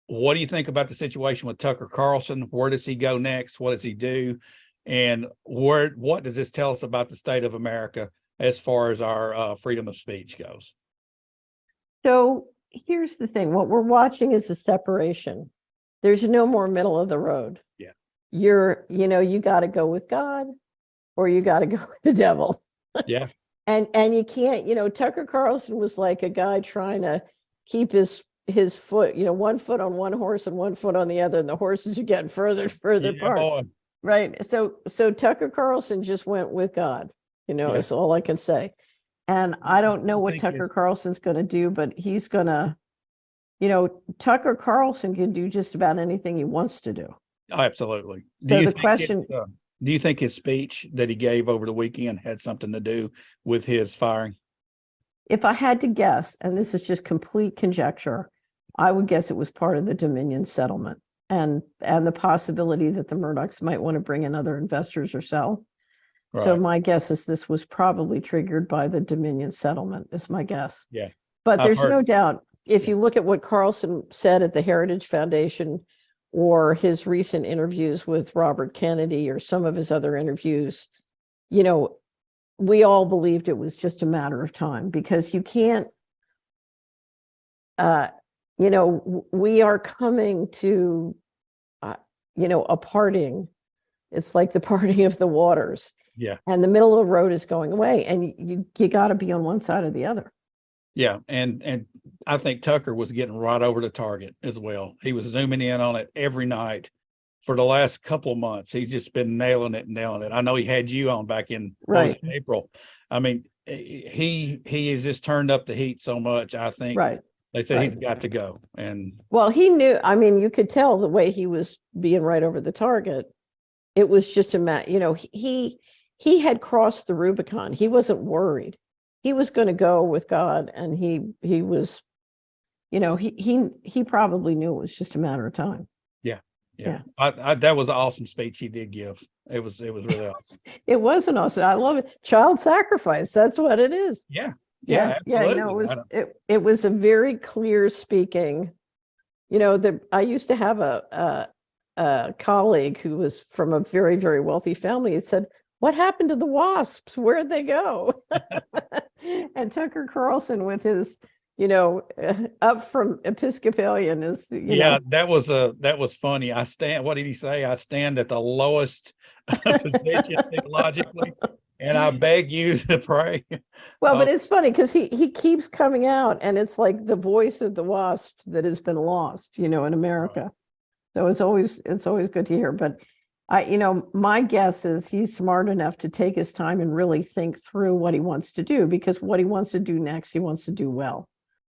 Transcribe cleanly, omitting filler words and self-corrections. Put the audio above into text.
what do you think about the situation with Tucker Carlson? Where does he go next? What does he do? And what does this tell us about the state of America as far as our freedom of speech goes? So here's the thing. What we're watching is a separation. There's no more middle of the road. Yeah. You got to go with God or you got to go with the devil. Yeah. And you can't, Tucker Carlson was like a guy trying to keep his foot, one foot on one horse and one foot on the other, and the horses are getting further and further apart. Boy. Right. So Tucker Carlson just went with God, is all I can say. And I don't know what Tucker Carlson's going to do, but he's going to, Tucker Carlson can do just about anything he wants to do. Absolutely. So the question, do you think his speech that he gave over the weekend had something to do with his firing? if I had to guess, and this is just complete conjecture, I would guess it was part of the Dominion settlement and the possibility that the Murdochs might want to bring in other investors or sell. Right. So my guess is this was probably triggered by the Dominion settlement, is my guess. Yeah. But there's no doubt, if you look at what Carlson said at the Heritage Foundation or his recent interviews with Robert Kennedy or some of his other interviews, we all believed it was just a matter of time, because you can't, we are coming to, a parting. It's like the parting of the waters. Yeah. And the middle of the road is going away, and you got to be on one side or the other. Yeah. And I think Tucker was getting right over the target as well. He was zooming in on it every night for the last couple of months. He's just been nailing it. I know he had you on back in April. I mean, he has just turned up the heat so much. I think they said he's got to go. And well, he knew, you could tell the way he was being right over the target. It was just a matter, he had crossed the Rubicon. He wasn't worried. He was going to go with God, and he was, he probably knew it was just a matter of time. Yeah. That was an awesome speech he did give. It was really awesome. It was an awesome. I love it. Child sacrifice. That's what it is. Yeah. Absolutely. It was a very clear speaking. I used to have a colleague who was from a very, very wealthy family. He said, "What happened to the WASPs? Where'd they go?" And Tucker Carlson, with his, up from Episcopalian, is, that was funny. What did he say? I stand at the lowest position theologically, and I beg you to pray. Well, but it's funny because he keeps coming out, and it's like the voice of the WASP that has been lost, in America. Right. So it's always good to hear. But my guess is he's smart enough to take his time and really think through what he wants to do, because what he wants to do next, he wants to do well.